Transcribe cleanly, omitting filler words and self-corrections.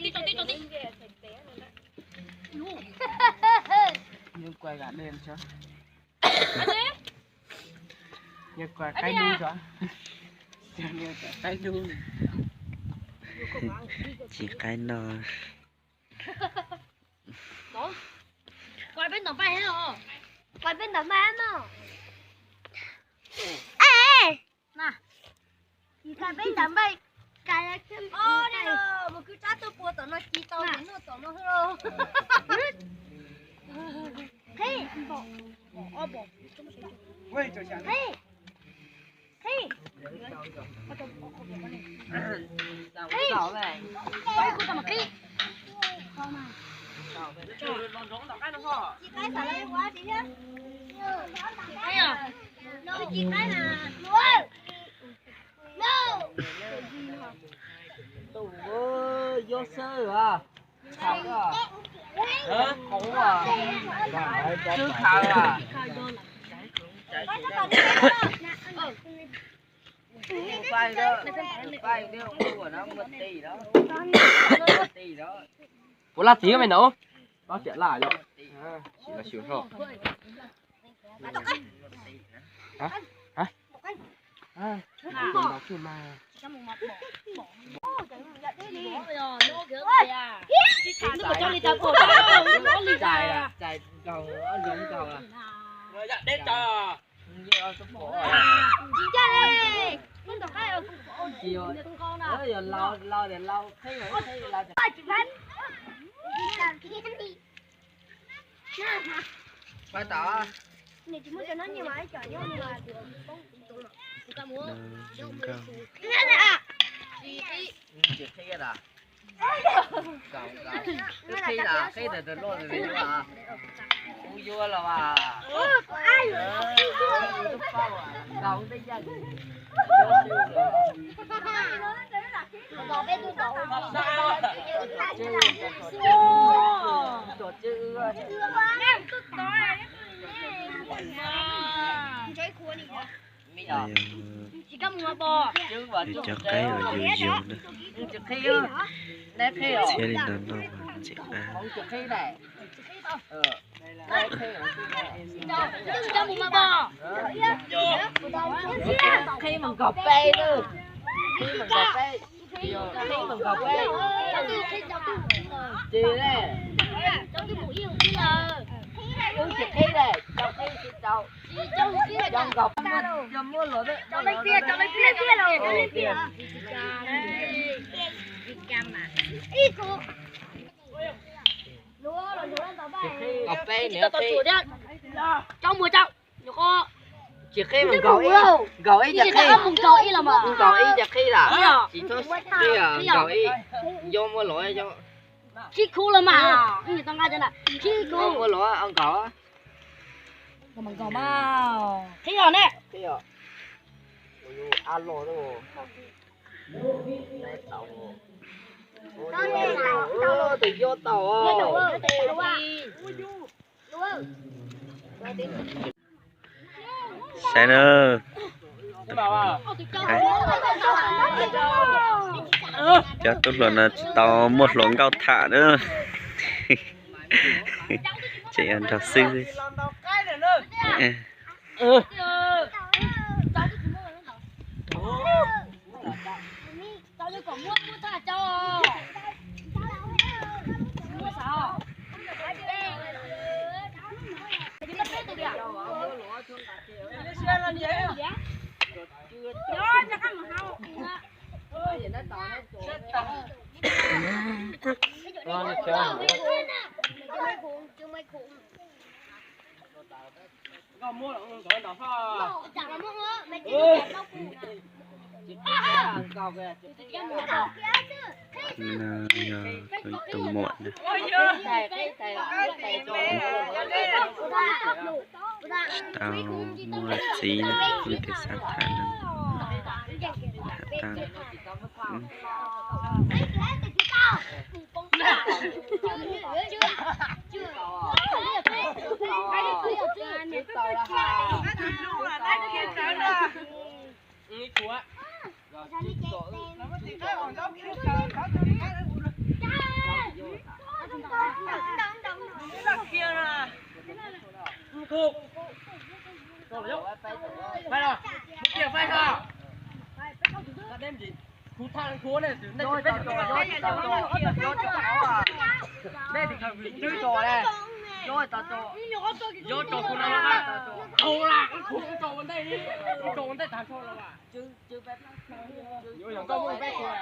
đi. Nhưng quay gạt đêm chứ. Nhưng quay cái đu chứ. Nhưng cái đu. Chỉ cái nò. Quay bên tầm bay hết rồi. Quay bên tầm bay nó. Nè. Thì quay bên tầm bay. Cái chân. Đây rồi, một cái trái tôi bùa tao nó chi tao đến nó tao nó hơ. Hey, bỏ. Bỏ. Quay cho chả. Hey. Hey. Đảo này. Quay cô tao mà đi. Chị cái xả lên quá chị nhá. Cái à? Nó chị cái là luôn. No. Tụ ơi, vô sơ à? Khảo à? Hả? Khổ à? Chứ khảo à? Quay đó, quay đó, của nó mất tỷ đó. Mất tỷ đó. Ủa là tí mày nấu? Nó sẽ lại rồi. Chỉ là xíu thôi. Hả? Hả? À, đóคือมา Nó cho đi tao cổ. Nó lì chạy à, chạy cầu ở giống cầu à. Rồi dạ đến cho. Nhiều số bộ à. Chị cha đi. Con tao cái ở cổ. Chiều. Đó giờ lo để lâu thấy rồi thấy là Chị Văn. phải tỏ. Này chị muốn cho nó như vậy trời ơi nhưng mà Đúng không? nghe nè à. Chị khi là cầu khi là khi từ luôn rồi mà u vua là mà Ai cầu tới dân Bỏ bên tôi đổ. tổ chữ Em tức tối. Cháy khua đi. mi à Chị cầm mua bò. chứ và Để chứ cho cái ở dưới dưới nữa. chứ khi đấy khi à Thế thì nó chỉ không chứ khi này đây khi là Chị cầm mua bò. khi mình cọp pe nữa khi mình cọp pe khi mình cọp pe chị đây Trong cái mũi yêu chứ là uống chị khi này trong khi chị đâu trong kia là trong cọp cho mua lửa đấy trong đây kia rồi trong đây kia cam mà ít cô lúa tao bay cọp pe nữa khi trong mùa trọng nó có chị khi mình gọi ý cho khi mình gọi ý là mà mình gọi ý cho khi là chị thôi khi à gọi ý vô mua lửa cho chi khu là mà người ta nghe thế này chi khu mua lửa ăn cỏ mình có bao thế rồi nè khi à alo đó tàu từ vô tàu Sai nữa. Cho tốt luôn là tao một luồng cao thả nữa. Chị ăn thật sư. Tao có mua ta cho mua sao mua là có đỏ pha. chẳng là mua mấy cái đâu cùng tụ muộn nữa. Tao mua gì nữa cứ cái sát thả Rồi, chỗ này từ đây đến chỗ à đây thì không chơi trò này vô chỗ không nào mà đâu là không chỗ bên đây đi chỗ bên đây thằng chỗ là mà chứ bé vô có mua bé của